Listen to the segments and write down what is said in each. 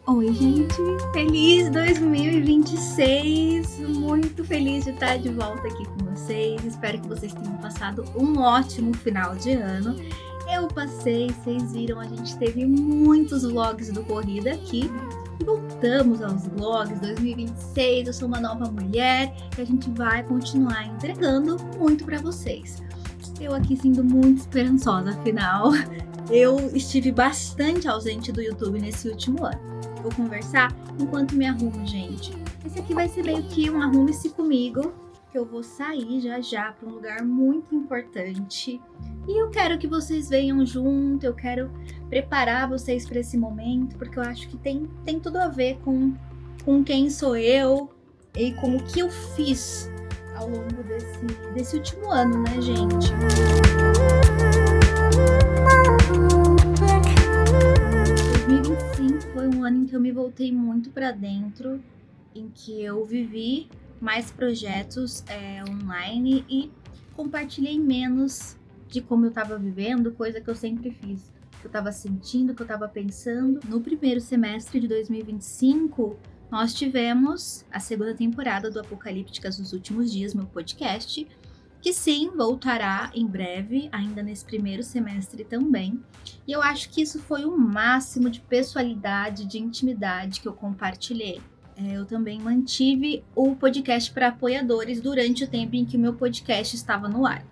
Oi, gente! Feliz 2026! Muito feliz de estar de volta aqui com vocês. Espero que vocês tenham passado um ótimo final de ano. Eu passei, vocês viram, a gente teve muitos vlogs do Corrida aqui. E voltamos aos vlogs 2026. Eu sou uma nova mulher e a gente vai continuar entregando muito para vocês. Eu aqui sendo muito esperançosa, afinal, eu estive bastante ausente do YouTube nesse último ano. Vou conversar enquanto me arrumo, gente. Esse aqui vai ser meio que um arrume-se comigo, que eu vou sair já para um lugar muito importante. E eu quero que vocês venham junto, eu quero preparar vocês para esse momento, porque eu acho que tem tudo a ver com quem sou eu e com o que eu fiz ao longo desse último ano, né, gente? 2025 foi um ano em que eu me voltei muito para dentro, em que eu vivi mais projetos online e compartilhei menos de como eu estava vivendo, coisa que eu sempre fiz, que eu estava sentindo, que eu estava pensando. No primeiro semestre de 2025, nós tivemos a segunda temporada do Apocalípticas dos Últimos Dias, meu podcast, que sim, voltará em breve, ainda nesse primeiro semestre também. E eu acho que isso foi o máximo de pessoalidade, de intimidade que eu compartilhei. Eu também mantive o podcast para apoiadores durante o tempo em que o meu podcast estava no ar.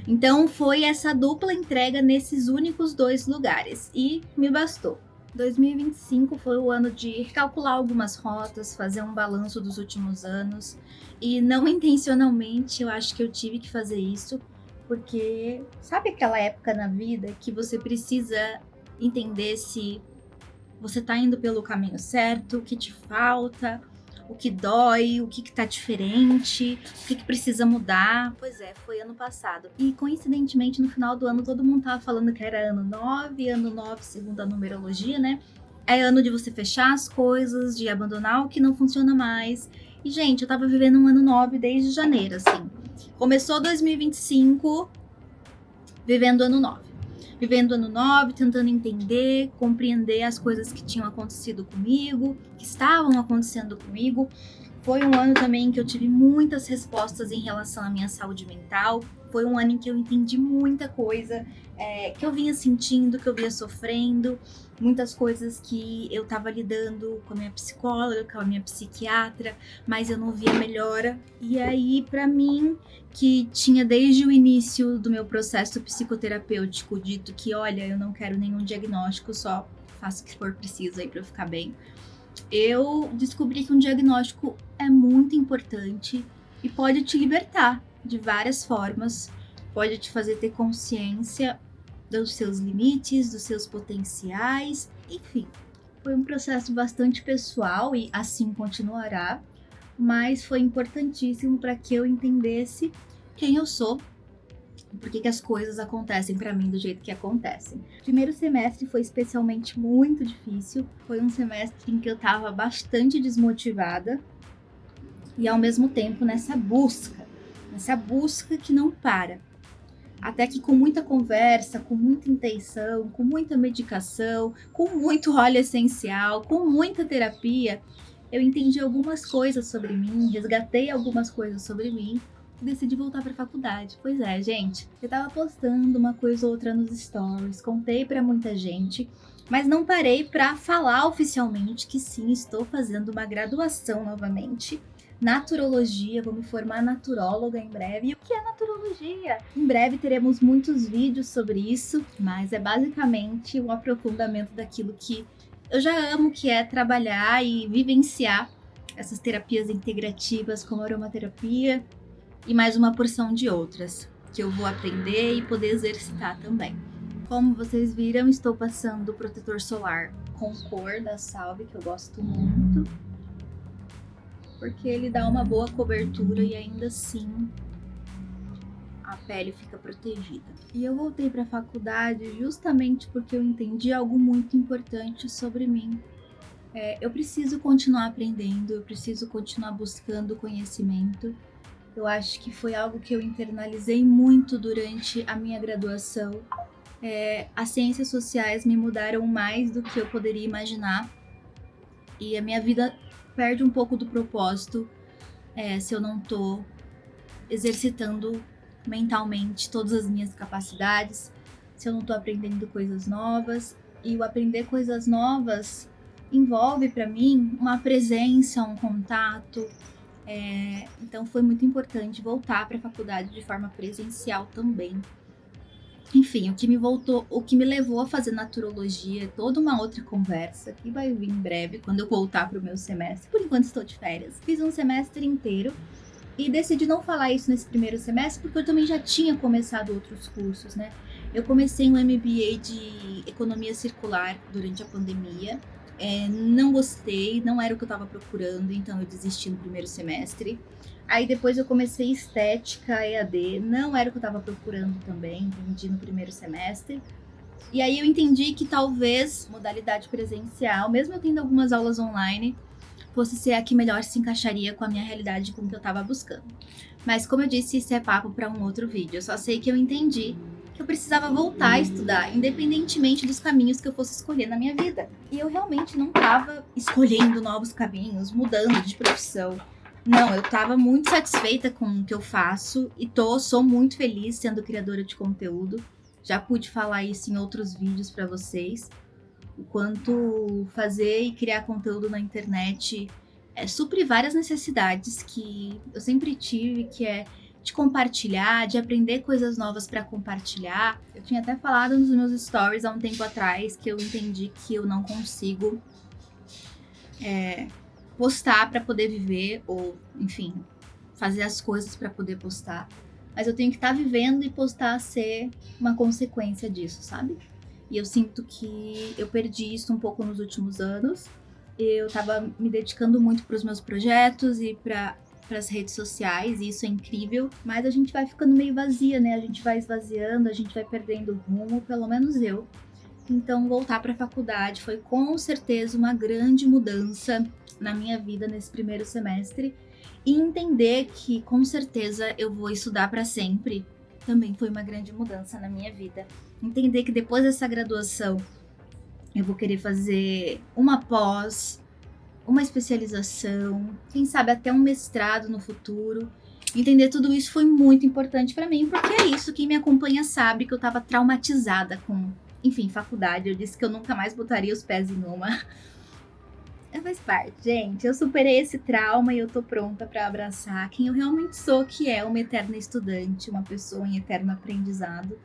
Então foi essa dupla entrega nesses únicos 2 lugares e me bastou. 2025 foi o ano de recalcular algumas rotas, fazer um balanço dos últimos anos e não intencionalmente eu acho que eu tive que fazer isso, porque sabe aquela época na vida que você precisa entender se você tá indo pelo caminho certo, o que te falta, o que dói, o que tá diferente, o que precisa mudar. Pois é, foi ano passado. E coincidentemente, no final do ano, todo mundo tava falando que era ano 9, segundo a numerologia, né? É ano de você fechar as coisas, de abandonar o que não funciona mais. E, gente, eu tava vivendo um ano 9 desde janeiro, assim. Começou 2025 vivendo ano 9. Vivendo ano 9, tentando entender, compreender as coisas que tinham acontecido comigo, que estavam acontecendo comigo. Foi um ano também que eu tive muitas respostas em relação à minha saúde mental. Foi um ano em que eu entendi muita coisa que eu vinha sentindo, que eu vinha sofrendo. Muitas coisas que eu tava lidando com a minha psicóloga, com a minha psiquiatra, mas eu não via melhora. E aí, pra mim, que tinha desde o início do meu processo psicoterapêutico dito que, olha, eu não quero nenhum diagnóstico, só faço o que for preciso aí pra eu ficar bem. Eu descobri que um diagnóstico é muito importante e pode te libertar de várias formas, pode te fazer ter consciência dos seus limites, dos seus potenciais, enfim. Foi um processo bastante pessoal e assim continuará, mas foi importantíssimo para que eu entendesse quem eu sou, por que as coisas acontecem para mim do jeito que acontecem. O primeiro semestre foi especialmente muito difícil, foi um semestre em que eu estava bastante desmotivada e ao mesmo tempo nessa busca que não para. Até que com muita conversa, com muita intenção, com muita medicação, com muito óleo essencial, com muita terapia, eu entendi algumas coisas sobre mim, resgatei algumas coisas sobre mim e decidi voltar para a faculdade. Pois é, gente, eu tava postando uma coisa ou outra nos stories, contei para muita gente, mas não parei para falar oficialmente que sim, estou fazendo uma graduação novamente. Naturologia, vou me formar naturóloga em breve. E o que é naturologia? Em breve teremos muitos vídeos sobre isso, mas é basicamente um aprofundamento daquilo que eu já amo, que é trabalhar e vivenciar essas terapias integrativas como a aromaterapia e mais uma porção de outras que eu vou aprender e poder exercitar também. Como vocês viram, estou passando o protetor solar com cor da Salve, que eu gosto muito, porque ele dá uma boa cobertura e ainda assim a pele fica protegida. E eu voltei para a faculdade justamente porque eu entendi algo muito importante sobre mim. Eu preciso continuar aprendendo, eu preciso continuar buscando conhecimento. Eu acho que foi algo que eu internalizei muito durante a minha graduação. As ciências sociais me mudaram mais do que eu poderia imaginar. E a minha vida perde um pouco do propósito se eu não tô exercitando mentalmente todas as minhas capacidades, se eu não tô aprendendo coisas novas. E o aprender coisas novas envolve para mim uma presença, um contato. Então foi muito importante voltar para a faculdade de forma presencial também. Enfim, o que me levou a fazer naturologia é toda uma outra conversa que vai vir em breve quando eu voltar para o meu semestre. Por enquanto estou de férias. Fiz um semestre inteiro e decidi não falar isso nesse primeiro semestre porque eu também já tinha começado outros cursos, né? Eu comecei um MBA de economia circular durante a pandemia. Não gostei, não era o que eu estava procurando, então eu desisti no primeiro semestre. Aí depois eu comecei estética EAD, não era o que eu estava procurando também, vendi no primeiro semestre. E aí eu entendi que talvez modalidade presencial, mesmo eu tendo algumas aulas online, fosse ser a que melhor se encaixaria com a minha realidade, com o que eu estava buscando. Mas como eu disse, isso é papo para um outro vídeo. Eu só sei que eu entendi que eu precisava voltar a estudar, independentemente dos caminhos que eu fosse escolher na minha vida. E eu realmente não estava escolhendo novos caminhos, mudando de profissão. Não, eu estava muito satisfeita com o que eu faço e sou muito feliz sendo criadora de conteúdo. Já pude falar isso em outros vídeos para vocês. O quanto fazer e criar conteúdo na internet supre várias necessidades que eu sempre tive, que é de compartilhar, de aprender coisas novas para compartilhar. Eu tinha até falado nos meus stories há um tempo atrás que eu entendi que eu não consigo postar para poder viver, ou enfim, fazer as coisas para poder postar. Mas eu tenho que estar vivendo e postar ser uma consequência disso, sabe? E eu sinto que eu perdi isso um pouco nos últimos anos. Eu tava me dedicando muito para os meus projetos e para as redes sociais, e isso é incrível. Mas a gente vai ficando meio vazia, né? A gente vai esvaziando, a gente vai perdendo rumo, pelo menos eu. Então, voltar para a faculdade foi com certeza uma grande mudança na minha vida nesse primeiro semestre. E entender que com certeza eu vou estudar para sempre também foi uma grande mudança na minha vida. Entender que depois dessa graduação eu vou querer fazer uma pós, uma especialização, quem sabe até um mestrado no futuro. Entender tudo isso foi muito importante para mim, porque é isso, quem me acompanha sabe que eu estava traumatizada com, enfim, faculdade. Eu disse que eu nunca mais botaria os pés em uma. Faz parte, gente. Eu superei esse trauma e eu tô pronta para abraçar quem eu realmente sou, que é uma eterna estudante, uma pessoa em eterno aprendizado.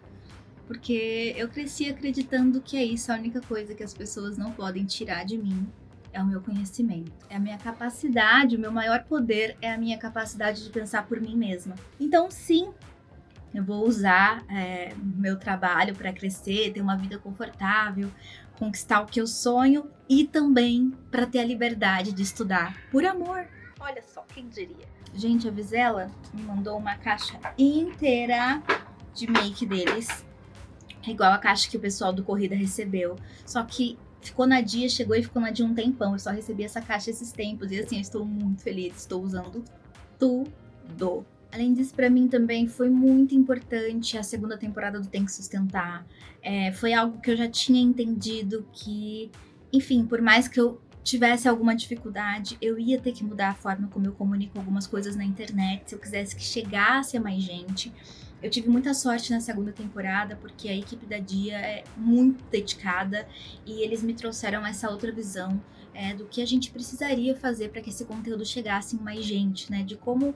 Porque eu cresci acreditando que é isso, a única coisa que as pessoas não podem tirar de mim é o meu conhecimento. É a minha capacidade, o meu maior poder é a minha capacidade de pensar por mim mesma. Então, sim, eu vou usar meu trabalho para crescer, ter uma vida confortável, conquistar o que eu sonho e também para ter a liberdade de estudar por amor. Olha só, quem diria? Gente, a Vizela me mandou uma caixa inteira de make deles, igual a caixa que o pessoal do Corrida recebeu. Só que chegou e ficou na dia um tempão. Eu só recebi essa caixa esses tempos e assim, eu estou muito feliz, estou usando tudo. Além disso, pra mim também foi muito importante a segunda temporada do Tem que Sustentar. Foi algo que eu já tinha entendido que, enfim, por mais que eu tivesse alguma dificuldade, eu ia ter que mudar a forma como eu comunico algumas coisas na internet, se eu quisesse que chegasse a mais gente. Eu tive muita sorte na segunda temporada, porque a equipe da Dia é muito dedicada e eles me trouxeram essa outra visão do que a gente precisaria fazer para que esse conteúdo chegasse em mais gente, né? De como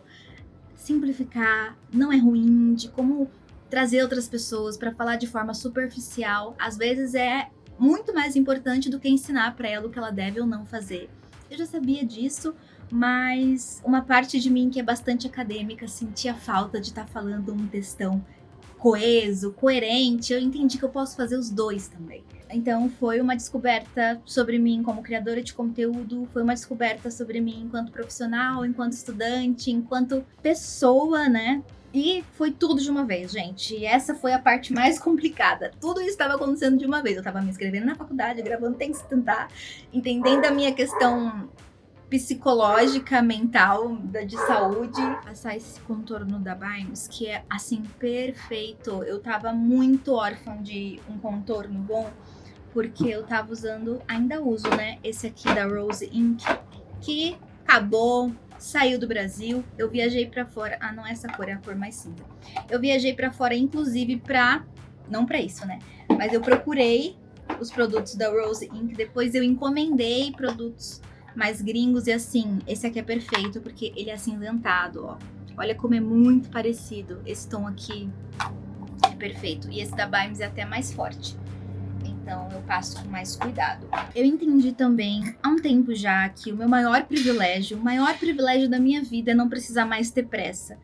simplificar não é ruim, de como trazer outras pessoas para falar de forma superficial, às vezes é muito mais importante do que ensinar para ela o que ela deve ou não fazer. Eu já sabia disso, mas uma parte de mim que é bastante acadêmica sentia falta de estar falando um textão coeso, coerente. Eu entendi que eu posso fazer os dois também. Então foi uma descoberta sobre mim como criadora de conteúdo, foi uma descoberta sobre mim enquanto profissional, enquanto estudante, enquanto pessoa, né? E foi tudo de uma vez, gente. E essa foi a parte mais complicada. Tudo isso estava acontecendo de uma vez. Eu estava me inscrevendo na faculdade, gravando Tem que Sustentar, entendendo a minha questão psicológica, mental, de saúde, passar esse contorno da Bynes, que é assim, perfeito. Eu tava muito órfã de um contorno bom, porque eu tava usando, ainda uso, né? Esse aqui da Rose Ink, que acabou, saiu do Brasil. Eu viajei pra fora. Ah, não é essa cor, é a cor mais cinza. Eu viajei pra fora, inclusive, não pra isso, né? Mas eu procurei os produtos da Rose Ink. Depois eu encomendei produtos mais gringos. E assim, esse aqui é perfeito, porque ele é acinzentado, ó. Olha como é muito parecido. Esse tom aqui é perfeito. E esse da Bimes é até mais forte. Então eu passo com mais cuidado. Eu entendi também há um tempo já que o maior privilégio da minha vida é não precisar mais ter pressa.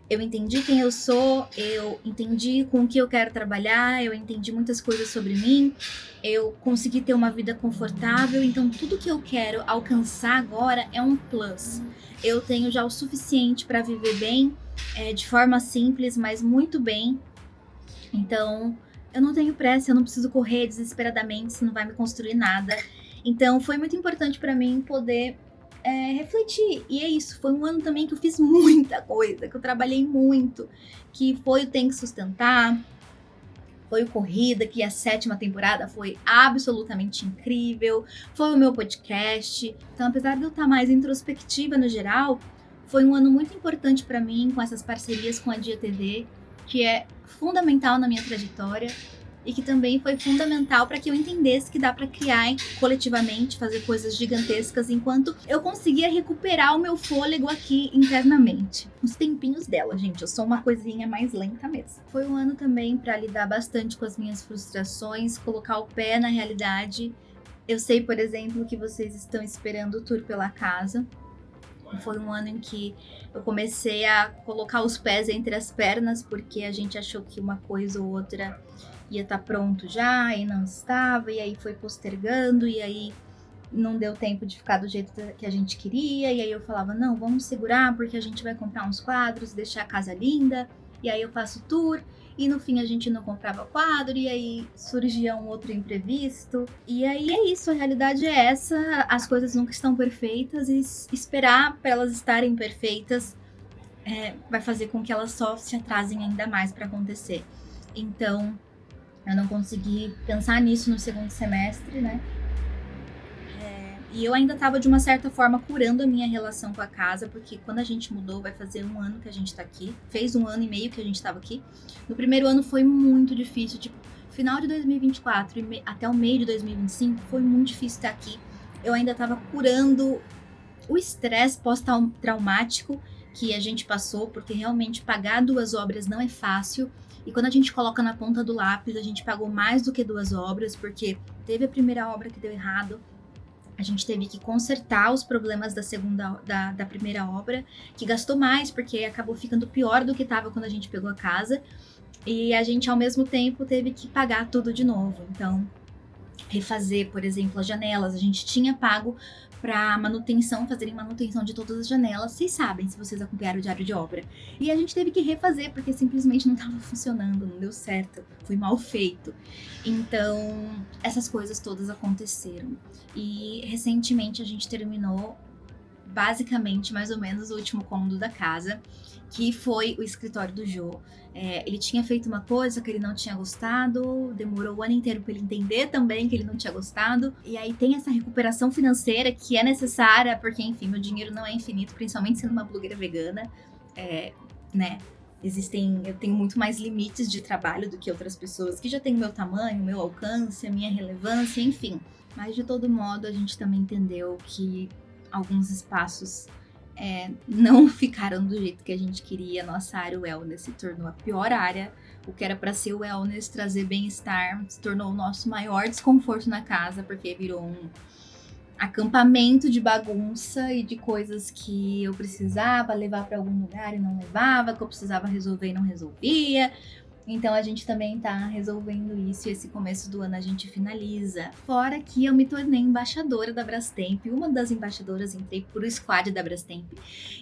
Eu entendi quem eu sou, eu entendi com o que eu quero trabalhar, eu entendi muitas coisas sobre mim, eu consegui ter uma vida confortável, então tudo que eu quero alcançar agora é um plus. Eu tenho já o suficiente para viver bem, de forma simples, mas muito bem. Então, eu não tenho pressa, eu não preciso correr desesperadamente, isso não vai me construir nada. Então, foi muito importante para mim poder refletir. E é isso, foi um ano também que eu fiz muita coisa, que eu trabalhei muito, que foi o Tem que Sustentar, foi o Corrida, que a 7ª temporada foi absolutamente incrível, foi o meu podcast. Então, apesar de eu estar mais introspectiva no geral, foi um ano muito importante para mim, com essas parcerias com a Dia TV, que é fundamental na minha trajetória e que também foi fundamental para que eu entendesse que dá para criar coletivamente, fazer coisas gigantescas, enquanto eu conseguia recuperar o meu fôlego aqui internamente. Os tempinhos dela, gente, eu sou uma coisinha mais lenta mesmo. Foi um ano também para lidar bastante com as minhas frustrações, colocar o pé na realidade. Eu sei, por exemplo, que vocês estão esperando o tour pela casa. Foi um ano em que eu comecei a colocar os pés entre as pernas, porque a gente achou que uma coisa ou outra ia estar pronto já, e não estava, e aí foi postergando, e aí não deu tempo de ficar do jeito que a gente queria, e aí eu falava, não, vamos segurar, porque a gente vai comprar uns quadros, deixar a casa linda, e aí eu faço tour, e no fim a gente não comprava quadro, e aí surgia um outro imprevisto. E aí é isso, a realidade é essa, as coisas nunca estão perfeitas, e esperar para elas estarem perfeitas vai fazer com que elas só se atrasem ainda mais para acontecer. Então, eu não consegui pensar nisso no segundo semestre, né? E eu ainda estava, de uma certa forma, curando a minha relação com a casa, porque quando a gente mudou, vai fazer um ano que a gente tá aqui. Fez 1 ano e meio que a gente tava aqui. No primeiro ano foi muito difícil, tipo, final de 2024 e até o meio de 2025 foi muito difícil estar aqui. Eu ainda tava curando o estresse pós-traumático que a gente passou, porque realmente pagar 2 obras não é fácil. E quando a gente coloca na ponta do lápis, a gente pagou mais do que 2 obras, porque teve a primeira obra que deu errado, a gente teve que consertar os problemas da primeira obra, que gastou mais, porque acabou ficando pior do que estava quando a gente pegou a casa, e a gente, ao mesmo tempo, teve que pagar tudo de novo. Então, refazer, por exemplo, as janelas, a gente tinha pago para fazerem manutenção de todas as janelas. Vocês sabem, se vocês acompanharam o diário de obra. E a gente teve que refazer, porque simplesmente não estava funcionando, não deu certo, foi mal feito. Então, essas coisas todas aconteceram. E recentemente a gente terminou, basicamente, mais ou menos, o último cômodo da casa, que foi o escritório do Jô. Ele tinha feito uma coisa que ele não tinha gostado, demorou o ano inteiro para ele entender também que ele não tinha gostado. E aí tem essa recuperação financeira que é necessária, porque, enfim, meu dinheiro não é infinito, principalmente sendo uma blogueira vegana, né? Eu tenho muito mais limites de trabalho do que outras pessoas que já têm o meu tamanho, o meu alcance, a minha relevância, enfim. Mas, de todo modo, a gente também entendeu que alguns espaços não ficaram do jeito que a gente queria. Nossa área wellness se tornou a pior área. O que era para ser o wellness, trazer bem-estar, se tornou o nosso maior desconforto na casa, porque virou um acampamento de bagunça e de coisas que eu precisava levar para algum lugar e não levava, que eu precisava resolver e não resolvia. Então a gente também tá resolvendo isso, e esse começo do ano a gente finaliza. Fora que eu me tornei embaixadora da Brastemp, uma das embaixadoras, entrei pro squad da Brastemp.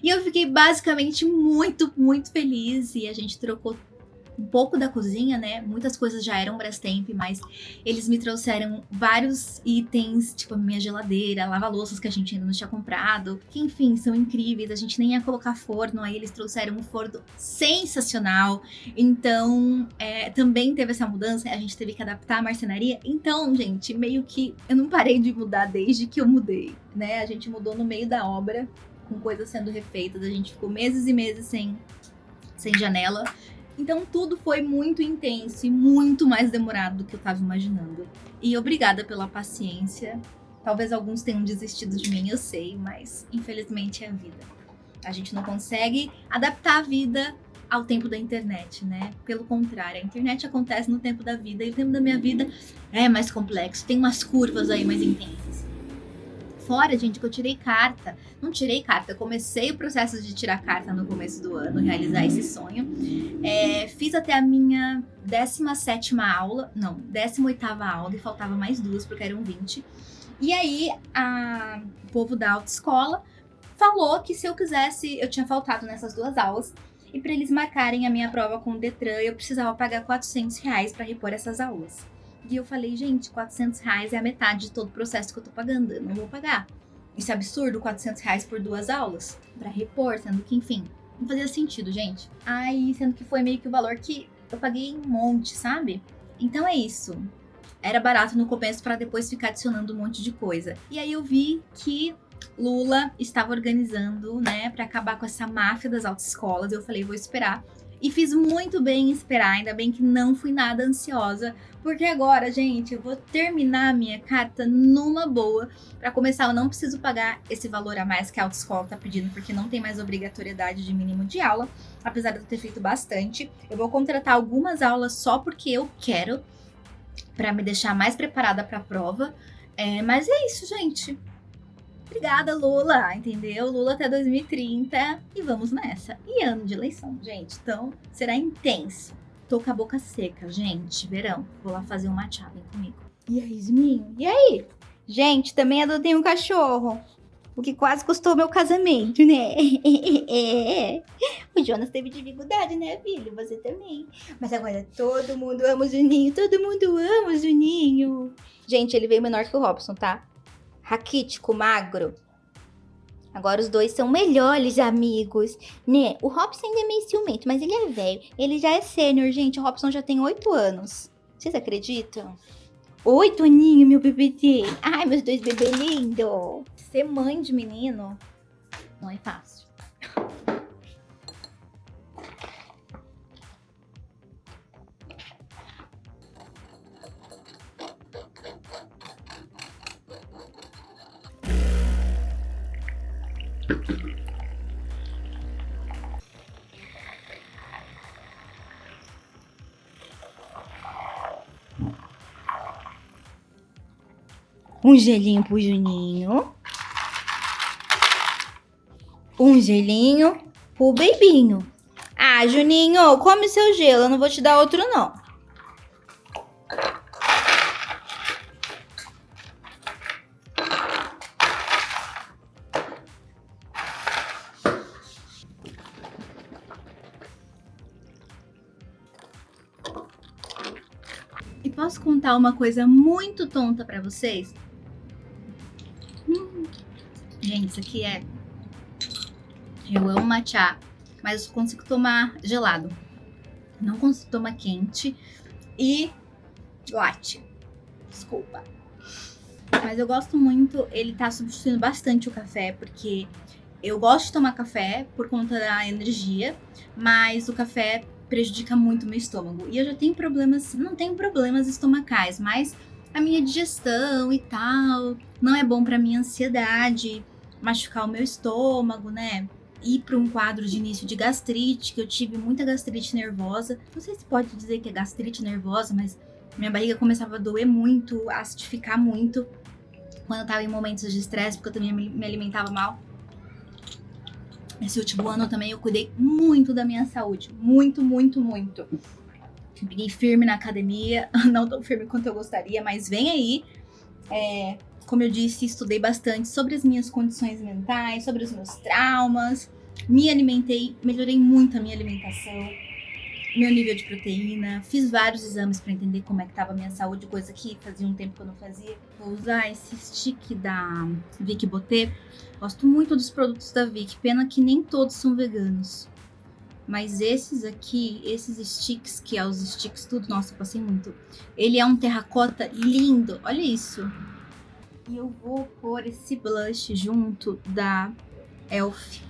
E eu fiquei basicamente muito, muito feliz, e a gente trocou um pouco da cozinha, né? Muitas coisas já eram Brastemp, mas eles me trouxeram vários itens, tipo a minha geladeira, lava-louças que a gente ainda não tinha comprado, que enfim, são incríveis. A gente nem ia colocar forno, aí eles trouxeram um forno sensacional. Então, também teve essa mudança, a gente teve que adaptar a marcenaria. Então, gente, meio que eu não parei de mudar desde que eu mudei, né? A gente mudou no meio da obra, com coisas sendo refeitas, a gente ficou meses e meses sem janela. Então tudo foi muito intenso e muito mais demorado do que eu estava imaginando. E obrigada pela paciência. Talvez alguns tenham desistido de mim, eu sei, mas infelizmente é a vida. A gente não consegue adaptar a vida ao tempo da internet, né? Pelo contrário, a internet acontece no tempo da vida e o tempo da minha vida é mais complexo, tem umas curvas aí mais intensas. Fora, gente, que eu tirei carta. Não tirei carta, comecei o processo de tirar carta no começo do ano, realizar esse sonho. Fiz até a minha 17ª aula, não, 18ª aula, e faltava mais 2, porque eram 20. E aí, o povo da autoescola falou que se eu quisesse, eu tinha faltado nessas 2 aulas, e para eles marcarem a minha prova com o Detran, eu precisava pagar R$ 400 para repor essas aulas. E eu falei, gente, R$ 400 é a metade de todo o processo que eu tô pagando. Eu não vou pagar. Isso é absurdo, R$ 400 por 2 aulas pra repor, sendo que, enfim, não fazia sentido, gente. Aí, sendo que foi meio que o valor que eu paguei um monte, sabe? Então é isso. Era barato no começo pra depois ficar adicionando um monte de coisa. E aí eu vi que Lula estava organizando, né, pra acabar com essa máfia das autoescolas. Eu falei, vou esperar. E fiz muito bem em esperar, ainda bem que não fui nada ansiosa, porque agora, gente, eu vou terminar a minha carta numa boa. Para começar, eu não preciso pagar esse valor a mais que a autoescola tá pedindo, porque não tem mais obrigatoriedade de mínimo de aula, apesar de eu ter feito bastante. Eu vou contratar algumas aulas só porque eu quero, para me deixar mais preparada para a prova. Mas é isso, gente. Obrigada, Lula, entendeu? Lula até 2030 e vamos nessa. E ano de eleição, gente, então será intenso. Tô com a boca seca, gente, verão. Vou lá fazer um matcha, vem comigo. E aí, Isminho? E aí? Gente, também adotei um cachorro, o que quase custou meu casamento, né? O Jonas teve dificuldade, né, filho? Você também. Mas agora todo mundo ama o Juninho, todo mundo ama o Juninho. Gente, ele veio menor que o Robson, tá? Raquítico, magro. Agora os dois são melhores amigos, né? O Robson ainda é meio ciumento, mas ele é velho. Ele já é sênior, gente. O Robson já tem 8 anos. Vocês acreditam? 8 aninhos, meu bebê. Ai, meus 2 bebês lindos. Ser mãe de menino não é fácil. Um gelinho pro Juninho. Um gelinho pro Bebinho. Ah, Juninho, come seu gelo. Eu não vou te dar outro, não. E posso contar uma coisa muito tonta pra vocês? Gente, isso aqui é... Eu amo matcha, mas eu consigo tomar gelado. Não consigo tomar quente e latte. Desculpa. Mas eu gosto muito, ele tá substituindo bastante o café, porque eu gosto de tomar café por conta da energia, mas o café prejudica muito o meu estômago. E eu já tenho problemas, não tenho problemas estomacais, mas a minha digestão e tal, não é bom pra minha ansiedade, machucar o meu estômago, né? Ir para um quadro de início de gastrite, que eu tive muita gastrite nervosa. Não sei se pode dizer que é gastrite nervosa, mas minha barriga começava a doer muito, a acidificar muito quando eu tava em momentos de estresse, porque eu também me alimentava mal. Esse último ano também eu cuidei muito da minha saúde. Muito, muito, muito. Peguei firme na academia, não tão firme quanto eu gostaria, mas vem aí. Como eu disse, estudei bastante sobre as minhas condições mentais, sobre os meus traumas. Me alimentei, melhorei muito a minha alimentação. meu nível de proteína, fiz vários exames pra entender como é que tava a minha saúde, coisa que fazia um tempo que eu não fazia. Vou usar esse stick da Vic Botê. Gosto muito dos produtos da Vic, pena que nem todos são veganos. Mas esses aqui, esses sticks, que é os sticks tudo, nossa, eu passei muito. Ele é um terracota lindo, olha isso. E eu vou pôr esse blush junto da Elf.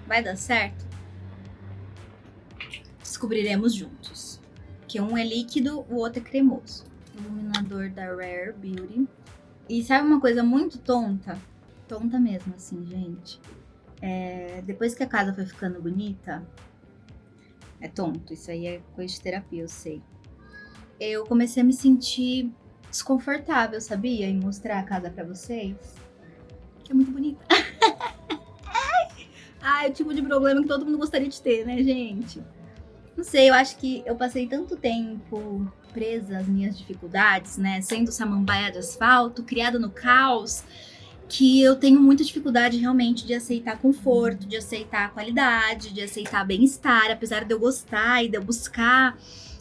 Vai dar certo? Descobriremos juntos. Que um é líquido, o outro é cremoso. Iluminador da Rare Beauty. E sabe uma coisa muito tonta? Tonta mesmo, assim, gente. Depois que a casa foi ficando bonita... É tonto, isso aí é coisa de terapia, eu sei. Eu comecei a me sentir desconfortável, sabia? Em mostrar a casa pra vocês. Que é muito bonita. É o tipo de problema que todo mundo gostaria de ter, né, gente? Não sei, eu acho que eu passei tanto tempo presa às minhas dificuldades, né? Sendo samambaia de asfalto, criada no caos, que eu tenho muita dificuldade realmente de aceitar conforto, de aceitar qualidade, de aceitar bem-estar, apesar de eu gostar e de eu buscar.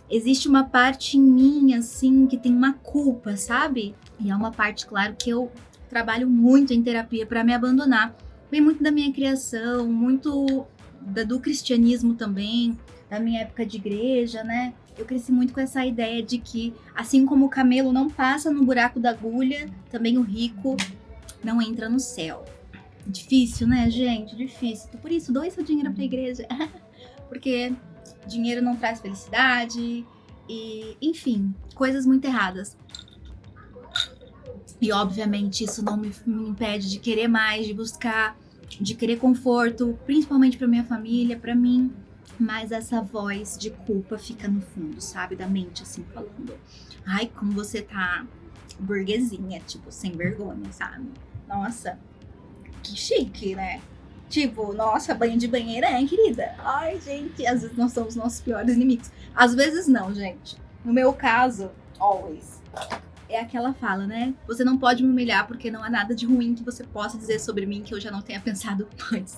Existe uma parte em mim, assim, que tem uma culpa, sabe? E é uma parte, claro, que eu trabalho muito em terapia para me abandonar. Vem muito da minha criação, muito do cristianismo também, da minha época de igreja, né? Eu cresci muito com essa ideia de que, assim como o camelo não passa no buraco da agulha, também o rico não entra no céu. Difícil, né, gente? Difícil. Por isso, doe seu dinheiro pra igreja. Porque dinheiro não traz felicidade e, enfim, coisas muito erradas. E, obviamente, isso não me impede de querer mais, de buscar, de querer conforto, principalmente pra minha família, pra mim. Mas essa voz de culpa fica no fundo, sabe? Da mente, assim, falando. Ai, como você tá burguesinha, tipo, sem vergonha, sabe? Nossa, que chique, né? Tipo, nossa, banho de banheira, hein, querida? Ai, gente, às vezes nós somos nossos piores inimigos. Às vezes não, gente. No meu caso, always. É aquela fala, né? Você não pode me humilhar porque não há nada de ruim que você possa dizer sobre mim que eu já não tenha pensado antes.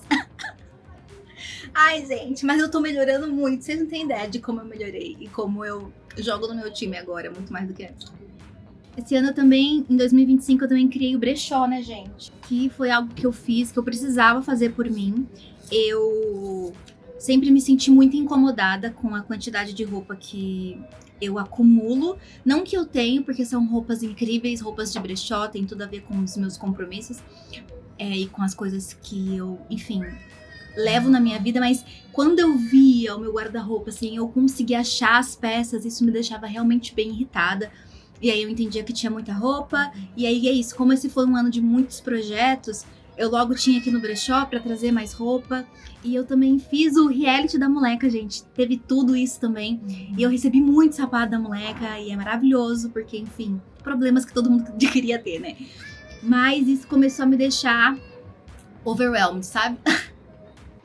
Ai, gente, mas eu tô melhorando muito. Vocês não têm ideia de como eu melhorei e como eu jogo no meu time agora, muito mais do que antes. Esse ano eu também, em 2025, eu também criei o brechó, né, gente? Que foi algo que eu fiz, que eu precisava fazer por mim. Eu sempre me senti muito incomodada com a quantidade de roupa que eu acumulo. Não que eu tenho, porque são roupas incríveis, roupas de brechó, tem tudo a ver com os meus compromissos. E com as coisas que eu, enfim, levo na minha vida. Mas quando eu via o meu guarda-roupa, assim, eu conseguia achar as peças, isso me deixava realmente bem irritada. E aí eu entendia que tinha muita roupa, e aí é isso, como esse foi um ano de muitos projetos, eu logo tinha aqui no brechó pra trazer mais roupa, e eu também fiz o reality da moleca, gente, teve tudo isso também, e eu recebi muito sapato da moleca, e é maravilhoso, porque, enfim, problemas que todo mundo queria ter, né? Mas isso começou a me deixar overwhelmed, sabe?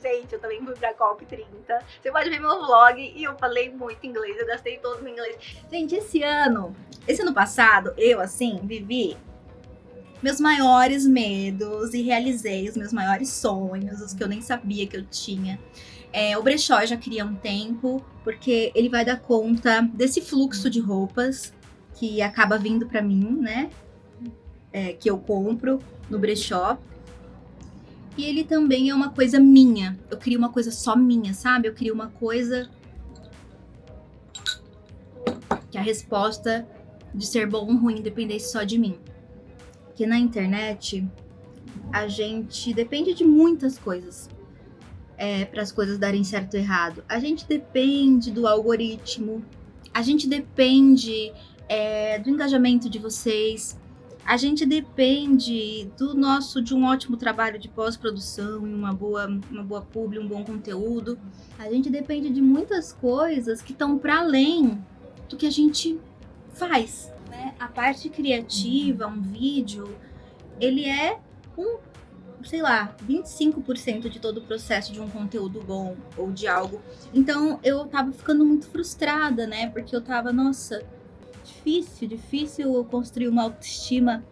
Gente, eu também fui pra COP30. Você pode ver meu vlog e eu falei muito inglês, eu gastei todo o meu inglês. Gente, esse ano passado, eu, assim, vivi meus maiores medos e realizei os meus maiores sonhos, os que eu nem sabia que eu tinha. O brechó eu já queria há um tempo, porque ele vai dar conta desse fluxo de roupas que acaba vindo pra mim, né? Que eu compro no brechó. E ele também é uma coisa minha. Eu queria uma coisa só minha, sabe? Eu queria uma coisa que a resposta de ser bom ou ruim dependesse só de mim. Porque na internet, a gente depende de muitas coisas para as coisas darem certo ou errado. A gente depende do algoritmo, a gente depende do engajamento de vocês, a gente depende de um ótimo trabalho de pós-produção e uma boa publi, um bom conteúdo. A gente depende de muitas coisas que estão para além do que a gente faz, né? A parte criativa, um vídeo, ele é 25% de todo o processo de um conteúdo bom ou de algo. Então eu tava ficando muito frustrada, né? Porque eu tava, nossa, difícil eu construir uma autoestima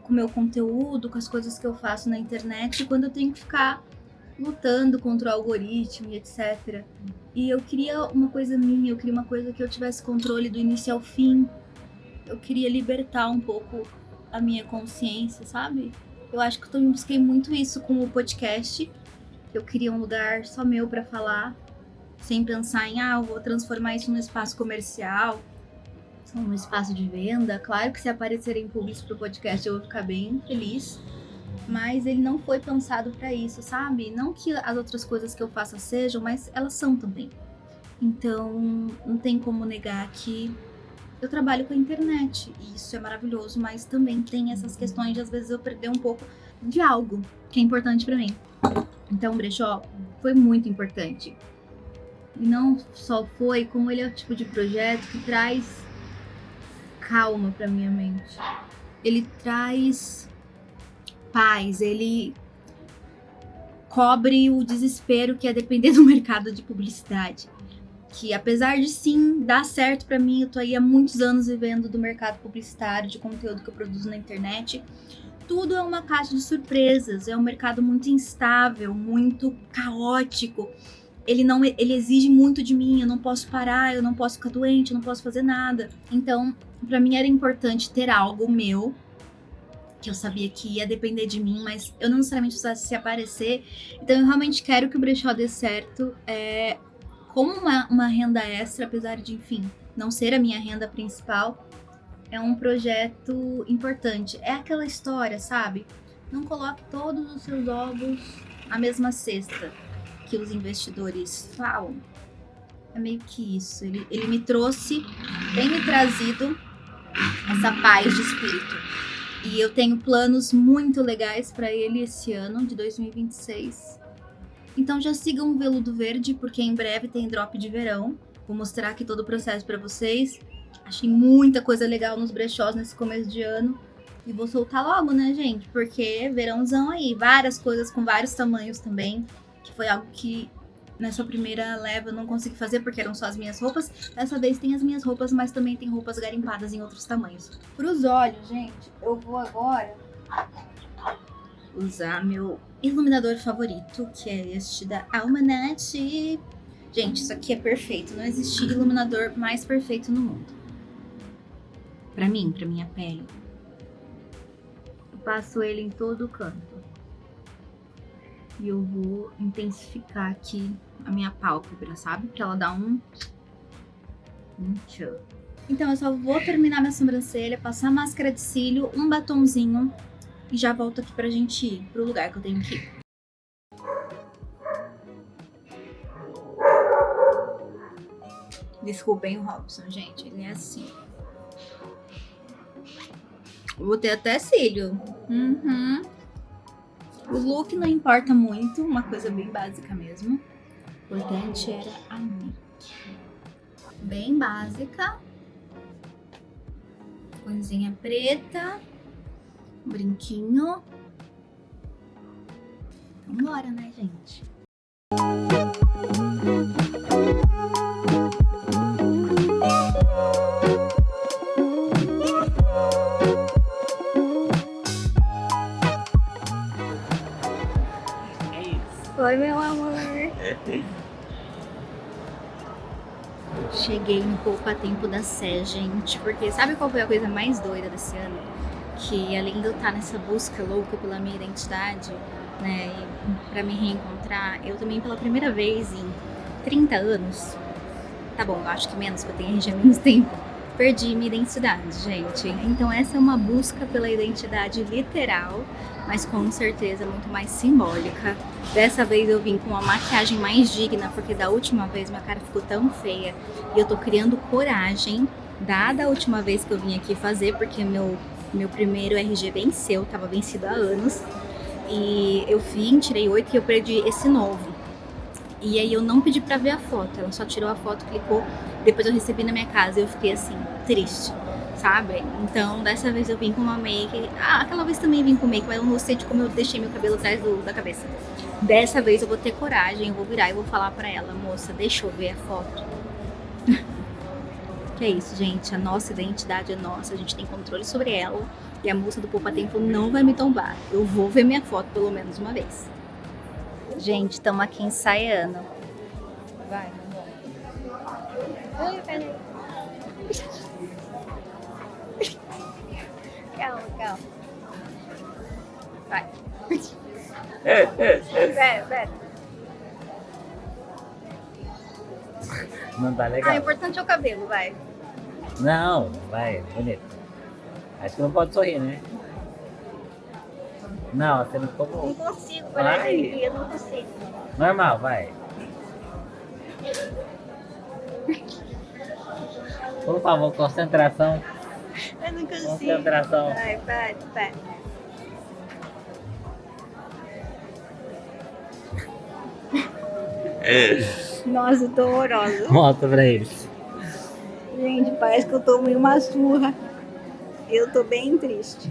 com o meu conteúdo, com as coisas que eu faço na internet, quando eu tenho que ficar lutando contra o algoritmo e etc. E eu queria uma coisa minha, eu queria uma coisa que eu tivesse controle do início ao fim. Eu queria libertar um pouco a minha consciência, sabe? Eu acho que eu também busquei muito isso com o podcast. Eu queria um lugar só meu pra falar, sem pensar em, eu vou transformar isso num espaço comercial, num espaço de venda. Claro que se aparecerem públicos pro podcast eu vou ficar bem feliz, mas ele não foi pensado pra isso, sabe? Não que as outras coisas que eu faça sejam, mas elas são também. Então, não tem como negar que eu trabalho com a internet e isso é maravilhoso, mas também tem essas questões de às vezes eu perder um pouco de algo que é importante pra mim. Então, o brechó foi muito importante. E não só foi, como ele é o tipo de projeto que traz calma pra minha mente. Ele traz paz, ele cobre o desespero que é depender do mercado de publicidade. Que apesar de sim dar certo pra mim, eu tô aí há muitos anos vivendo do mercado publicitário, de conteúdo que eu produzo na internet. Tudo é uma caixa de surpresas, é um mercado muito instável, muito caótico. Ele exige muito de mim, eu não posso parar, eu não posso ficar doente, eu não posso fazer nada. Então, pra mim era importante ter algo meu, que eu sabia que ia depender de mim, mas eu não necessariamente precisasse se aparecer. Então eu realmente quero que o brechó dê certo. Como uma renda extra, apesar de, enfim, não ser a minha renda principal, é um projeto importante. É aquela história, sabe? Não coloque todos os seus ovos na mesma cesta que os investidores falam. É meio que isso. Ele me trouxe, tem me trazido essa paz de espírito. E eu tenho planos muito legais para ele esse ano, de 2026. Então já sigam o Veludo Verde, porque em breve tem drop de verão. Vou mostrar aqui todo o processo para vocês. Achei muita coisa legal nos brechós nesse começo de ano. E vou soltar logo, né, gente? Porque verãozão aí. Várias coisas com vários tamanhos também. Que foi algo que nessa primeira leva eu não consegui fazer porque eram só as minhas roupas. Dessa vez tem as minhas roupas, mas também tem roupas garimpadas em outros tamanhos. Pros olhos, gente, eu vou agora usar meu iluminador favorito, que é este da Almanach. Gente, isso aqui é perfeito. Não existe iluminador mais perfeito no mundo. Pra mim, pra minha pele. Eu passo ele em todo o canto. E eu vou intensificar aqui a minha pálpebra, sabe? Pra ela dar um tchan. Então eu só vou terminar minha sobrancelha, passar máscara de cílio, um batonzinho e já volto aqui pra gente ir pro lugar que eu tenho que ir. Desculpem o Robson, gente, ele é assim. Vou ter até cílio. O look não importa muito, uma coisa bem básica mesmo. O importante era a make. Bem básica. Coisinha preta. Brinquinho. Então bora, né, gente? Oi, meu amor. Cheguei no poupa-tempo da Sé, gente, porque sabe qual foi a coisa mais doida desse ano? Que além de eu estar nessa busca louca pela minha identidade, né, e pra me reencontrar, eu também pela primeira vez em 30 anos, tá bom, eu acho que menos, porque eu tenho RG há menos tempo, perdi minha identidade, gente. Então essa é uma busca pela identidade literal, mas com certeza muito mais simbólica. Dessa vez eu vim com uma maquiagem mais digna, porque da última vez minha cara ficou tão feia. E eu tô criando coragem, dada a última vez que eu vim aqui fazer, porque meu primeiro RG venceu, tava vencido há anos. E eu vim, tirei 8 e eu perdi esse novo. E aí eu não pedi pra ver a foto, ela só tirou a foto, clicou, depois eu recebi na minha casa e eu fiquei assim, triste, sabe? Então dessa vez eu vim com uma make, aquela vez também vim com make, mas eu não gostei de como eu deixei meu cabelo atrás da cabeça. Dessa vez eu vou ter coragem, eu vou virar e vou falar pra ela, moça, deixa eu ver a foto. Que é isso, gente, a nossa identidade é nossa, a gente tem controle sobre ela e a moça do poupa-tempo não vai me tombar. Eu vou ver minha foto pelo menos uma vez. Gente, estamos aqui ensaiando. Vai, ai, peraí. Calma, calma. Vai. Pera. Não tá legal. Ah, o importante é o cabelo, vai. Não, vai, bonito. Acho que não pode sorrir, né? Não, você não ficou Não bom. consigo, Vai. parece que eu não consigo. Normal, vai. Por favor, concentração. Eu não consigo. Concentração. Vai. Nossa, eu tô horrorosa. Mostra pra eles. Gente, parece que eu tomei uma surra. Eu tô bem triste.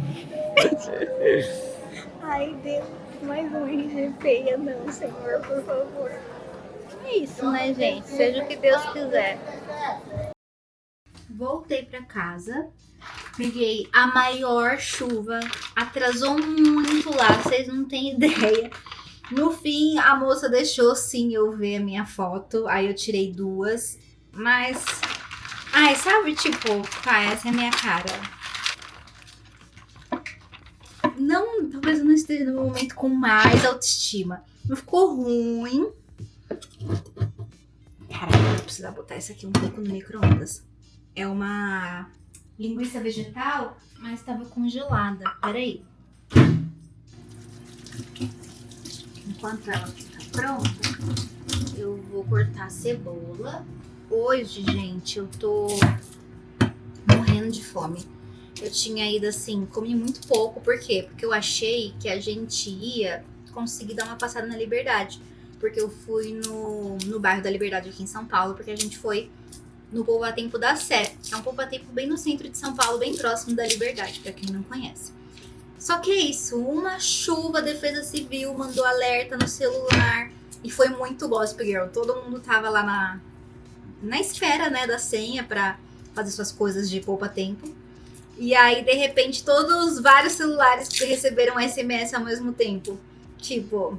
Ai, Deus, mais um RG feia, não, Senhor, por favor. É isso, né, gente? Seja o que Deus quiser. Voltei pra casa, peguei a maior chuva, atrasou muito lá, vocês não têm ideia. No fim, a moça deixou sim eu ver a minha foto, aí eu tirei 2, mas... Ai, sabe, tipo, tá, essa é a minha cara. Não, talvez eu não esteja no momento com mais autoestima. Não ficou ruim. Caraca, eu vou precisar botar isso aqui um pouco no micro-ondas. É uma linguiça vegetal, mas estava congelada. Peraí. Enquanto ela fica pronta, eu vou cortar a cebola. Hoje, gente, eu tô morrendo de fome. Eu tinha ido assim, comi muito pouco. Por quê? Porque eu achei que a gente ia conseguir dar uma passada na Liberdade. Porque eu fui no bairro da Liberdade aqui em São Paulo, porque a gente foi no Poupatempo da Sé. É um poupatempo bem no centro de São Paulo, bem próximo da Liberdade, pra quem não conhece. Só que é isso, uma chuva, a Defesa Civil mandou alerta no celular e foi muito Gossip Girl. Todo mundo tava lá na espera, né, da senha pra fazer suas coisas de poupa-tempo. E aí, de repente, todos vários celulares que receberam SMS ao mesmo tempo. Tipo,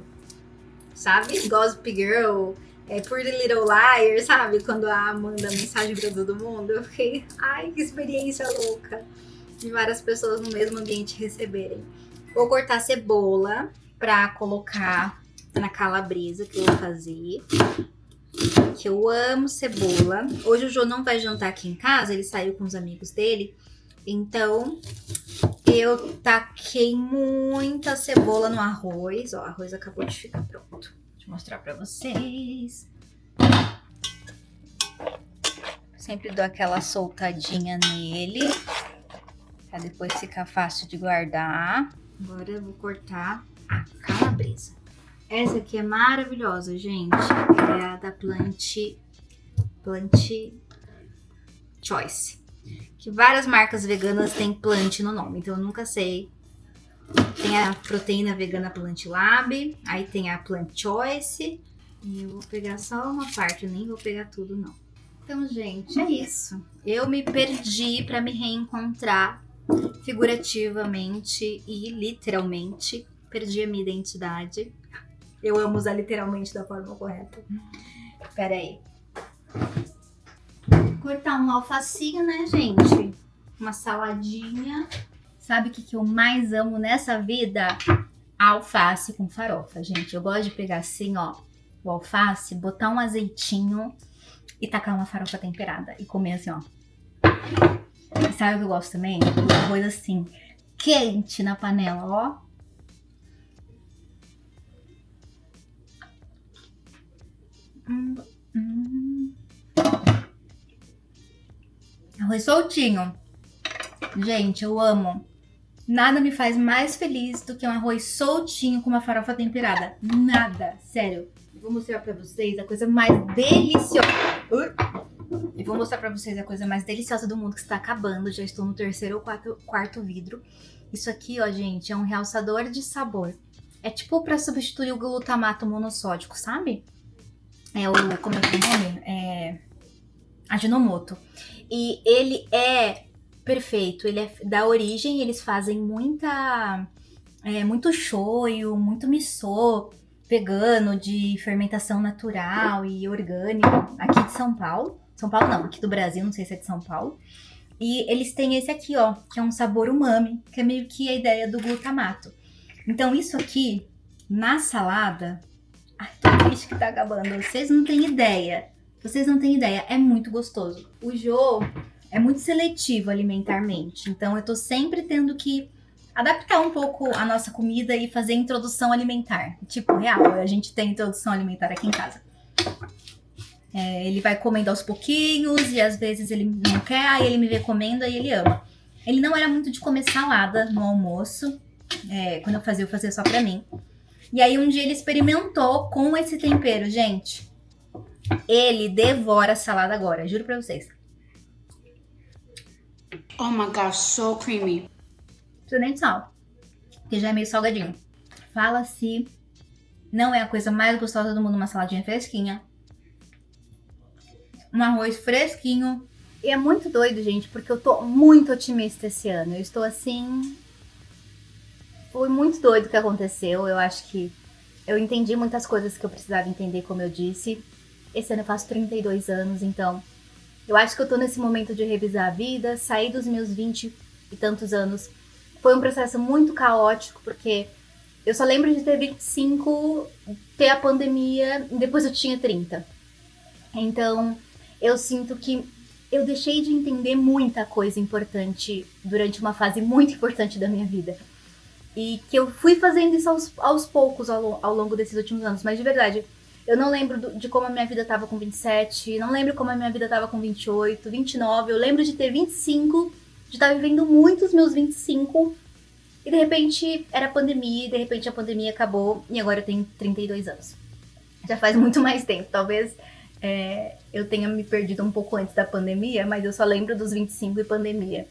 sabe? Gossip Girl, Pretty Little Liars, sabe? Quando a manda mensagem pra todo mundo. Eu fiquei, ai, que experiência louca. De várias pessoas no mesmo ambiente receberem. Vou cortar cebola pra colocar na calabresa que eu vou fazer. Que eu amo cebola. Hoje o Jô não vai jantar aqui em casa, ele saiu com os amigos dele. Então, eu taquei muita cebola no arroz. Ó, o arroz acabou de ficar pronto. Deixa eu mostrar pra vocês. Sempre dou aquela soltadinha nele, pra depois ficar fácil de guardar. Agora eu vou cortar a calabresa. Essa aqui é maravilhosa, gente. É a da Plant Choice. Que várias marcas veganas têm plant no nome, então eu nunca sei. Tem a proteína vegana Plant Lab, aí tem a Plant Choice. E eu vou pegar só uma parte, eu nem vou pegar tudo não. Então, gente, é isso. Eu me perdi para me reencontrar figurativamente e literalmente. Perdi a minha identidade. Eu amo usar literalmente da forma correta. Pera aí. Cortar um alfacinho, né, gente? Uma saladinha. Sabe o que eu mais amo nessa vida? Alface com farofa, gente. Eu gosto de pegar assim, ó, o alface, botar um azeitinho e tacar uma farofa temperada e comer assim, ó. E sabe o que eu gosto também? Do arroz assim, quente na panela, ó. Arroz soltinho. Gente, eu amo. Nada me faz mais feliz do que um arroz soltinho com uma farofa temperada. Nada, sério. Eu vou mostrar pra vocês a coisa mais deliciosa. Eu vou mostrar pra vocês a coisa mais deliciosa do mundo que está acabando. Já estou no terceiro ou quarto vidro. Isso aqui, ó, gente, é um realçador de sabor. É tipo pra substituir o glutamato monossódico, sabe? É o... como é que é o nome? É... Ajinomoto. E ele é perfeito. Ele é da origem, eles fazem muito shoyu, muito miso. vegano, de fermentação natural e orgânico, aqui de São Paulo. São Paulo não, aqui do Brasil, não sei se é de São Paulo. E eles têm esse aqui, ó, que é um sabor umami, que é meio que a ideia do glutamato. Então isso aqui, na salada... Ai, tô triste que tá acabando. Vocês não têm ideia. É muito gostoso. O Jô é muito seletivo alimentarmente. Então eu tô sempre tendo que adaptar um pouco a nossa comida e fazer introdução alimentar. Tipo, real, a gente tem introdução alimentar aqui em casa. Ele vai comendo aos pouquinhos e às vezes ele não quer, aí ele me vê comendo e ele ama. Ele não era muito de comer salada no almoço. Quando eu fazia só pra mim. E aí um dia ele experimentou com esse tempero, gente. Ele devora a salada agora, juro pra vocês. Oh my gosh, so creamy. Não precisa nem de sal, porque já é meio salgadinho. Fala se não é a coisa mais gostosa do mundo uma saladinha fresquinha. Um arroz fresquinho. E é muito doido, gente, porque eu tô muito otimista esse ano. Eu estou assim... Foi muito doido o que aconteceu. Eu acho que eu entendi muitas coisas que eu precisava entender, como eu disse. Esse ano eu faço 32 anos, então eu acho que eu tô nesse momento de revisar a vida. Sair dos meus 20 e tantos anos foi um processo muito caótico, porque eu só lembro de ter 25, ter a pandemia, e depois eu tinha 30. Então eu sinto que eu deixei de entender muita coisa importante durante uma fase muito importante da minha vida. E que eu fui fazendo isso aos poucos ao longo desses últimos anos. Mas de verdade, eu não lembro de como a minha vida tava com 27, não lembro como a minha vida tava com 28, 29. Eu lembro de ter 25, de estar vivendo muito os meus 25. E de repente era pandemia, e de repente a pandemia acabou. E agora eu tenho 32 anos. Já faz muito mais tempo. Talvez eu tenha me perdido um pouco antes da pandemia, mas eu só lembro dos 25 e pandemia.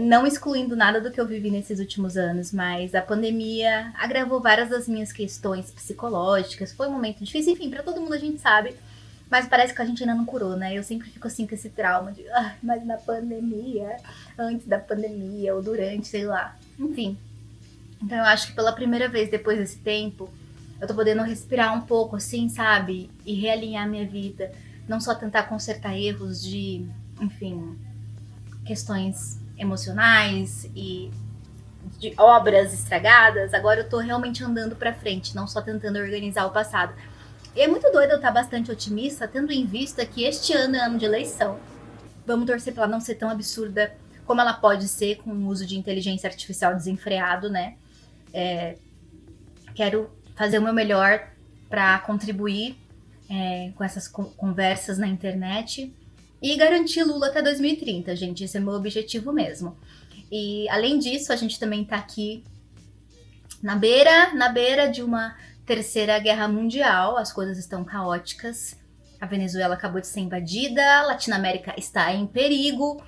Não excluindo nada do que eu vivi nesses últimos anos, mas a pandemia agravou várias das minhas questões psicológicas. Foi um momento difícil, enfim, pra todo mundo a gente sabe, mas parece que a gente ainda não curou, né? Eu sempre fico assim com esse trauma de, mas na pandemia, antes da pandemia ou durante, sei lá, enfim. Então eu acho que pela primeira vez depois desse tempo, eu tô podendo respirar um pouco, assim, sabe? E realinhar minha vida, não só tentar consertar erros de, enfim, questões emocionais e de obras estragadas. Agora eu tô realmente andando pra frente, não só tentando organizar o passado. E é muito doido eu estar bastante otimista, tendo em vista que este ano é ano de eleição. Vamos torcer pra ela não ser tão absurda como ela pode ser com o uso de inteligência artificial desenfreado, né? Quero fazer o meu melhor pra contribuir com essas conversas na internet e garantir Lula até 2030, gente. Esse é meu objetivo mesmo. E, além disso, a gente também tá aqui na beira de uma terceira guerra mundial. As coisas estão caóticas. A Venezuela acabou de ser invadida. A Latinoamérica está em perigo.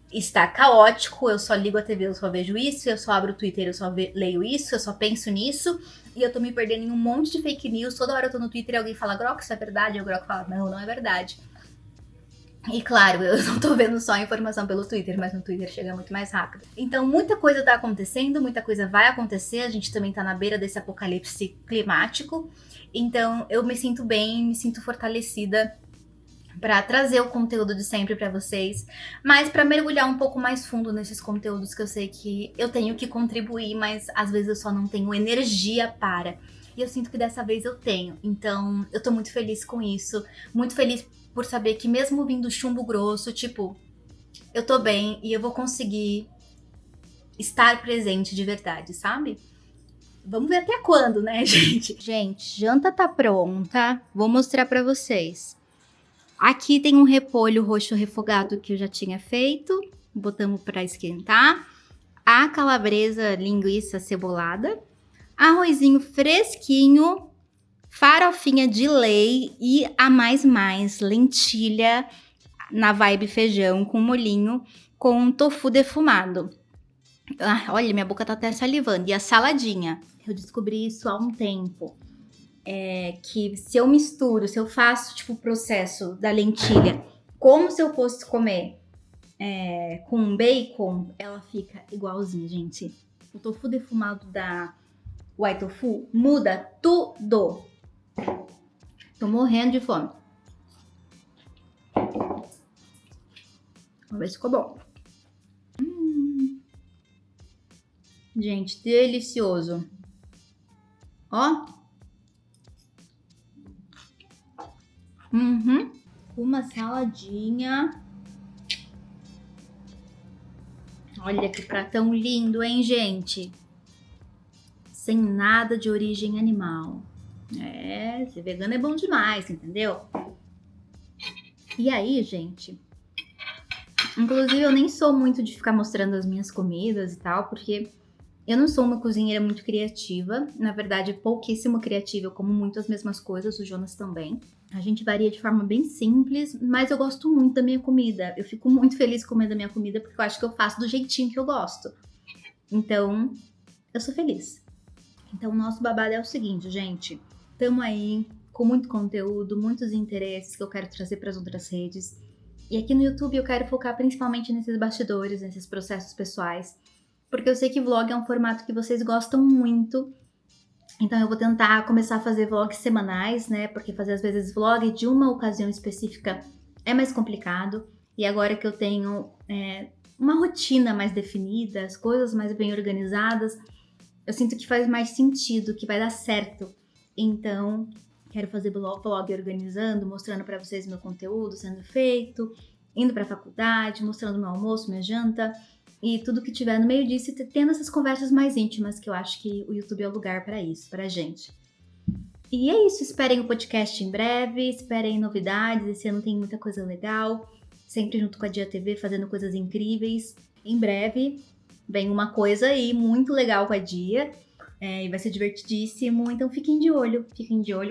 Está caótico. Eu só ligo a TV, eu só vejo isso. Eu só abro o Twitter, eu só leio isso. Eu só penso nisso. E eu tô me perdendo em um monte de fake news. Toda hora eu tô no Twitter e alguém fala, Grock, isso é verdade? E o Grock fala, não, não é verdade. E claro, eu não tô vendo só a informação pelo Twitter, mas no Twitter chega muito mais rápido. Então muita coisa tá acontecendo, muita coisa vai acontecer, a gente também tá na beira desse apocalipse climático. Então eu me sinto bem, me sinto fortalecida pra trazer o conteúdo de sempre pra vocês, mas pra mergulhar um pouco mais fundo nesses conteúdos que eu sei que eu tenho que contribuir, mas às vezes eu só não tenho energia para. E eu sinto que dessa vez eu tenho. Então eu tô muito feliz com isso, muito feliz por saber que mesmo vindo chumbo grosso, tipo, eu tô bem e eu vou conseguir estar presente de verdade, sabe? Vamos ver até quando, né, gente? Gente, janta tá pronta. Vou mostrar pra vocês. Aqui tem um repolho roxo refogado que eu já tinha feito. Botamos pra esquentar. A calabresa, linguiça cebolada. Arrozinho fresquinho. Farofinha de lei e a mais lentilha na vibe feijão com molhinho com tofu defumado. Olha, minha boca tá até salivando. E a saladinha. Eu descobri isso há um tempo. Que se eu misturo, se eu faço tipo o processo da lentilha como se eu fosse comer com bacon, ela fica igualzinha, gente. O tofu defumado dá white tofu muda tudo. Tô morrendo de fome. Vamos ver se ficou bom. Gente, delicioso. Ó. Uma saladinha. Olha que pratão lindo, hein, gente? Sem nada de origem animal. Ser vegano é bom demais, entendeu? E aí, gente? Inclusive, eu nem sou muito de ficar mostrando as minhas comidas e tal, porque eu não sou uma cozinheira muito criativa. Na verdade, pouquíssimo criativa. Eu como muito as mesmas coisas, o Jonas também. A gente varia de forma bem simples, mas eu gosto muito da minha comida. Eu fico muito feliz comendo a minha comida, porque eu acho que eu faço do jeitinho que eu gosto. Então, eu sou feliz. Então, o nosso babado é o seguinte, gente. Tamo aí com muito conteúdo, muitos interesses que eu quero trazer para as outras redes. E aqui no YouTube eu quero focar principalmente nesses bastidores, nesses processos pessoais, porque eu sei que vlog é um formato que vocês gostam muito. Então eu vou tentar começar a fazer vlogs semanais, né? Porque fazer às vezes vlog de uma ocasião específica é mais complicado. E agora que eu tenho uma rotina mais definida, as coisas mais bem organizadas, eu sinto que faz mais sentido, que vai dar certo. Então, quero fazer vlog organizando, mostrando pra vocês meu conteúdo sendo feito, indo pra faculdade, mostrando meu almoço, minha janta e tudo que tiver no meio disso, e tendo essas conversas mais íntimas, que eu acho que o YouTube é o lugar pra isso, pra gente. E é isso, esperem o podcast em breve, esperem novidades, esse ano tem muita coisa legal, sempre junto com a Dia TV, fazendo coisas incríveis. Em breve vem uma coisa aí muito legal com a Dia, e vai ser divertidíssimo, então fiquem de olho,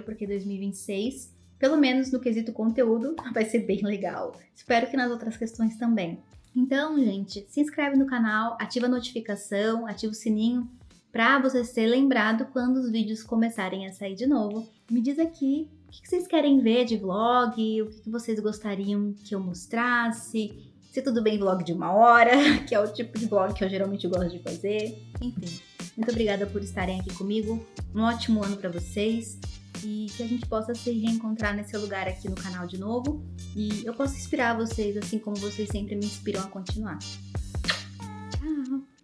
porque 2026, pelo menos no quesito conteúdo, vai ser bem legal. Espero que nas outras questões também. Então, gente, se inscreve no canal, ativa a notificação, ativa o sininho pra você ser lembrado quando os vídeos começarem a sair de novo. Me diz aqui o que vocês querem ver de vlog, o que vocês gostariam que eu mostrasse, se tudo bem vlog de 1 hora, que é o tipo de vlog que eu geralmente gosto de fazer. Enfim, muito obrigada por estarem aqui comigo, um ótimo ano pra vocês e que a gente possa se reencontrar nesse lugar aqui no canal de novo e eu possa inspirar vocês assim como vocês sempre me inspiram a continuar. Tchau!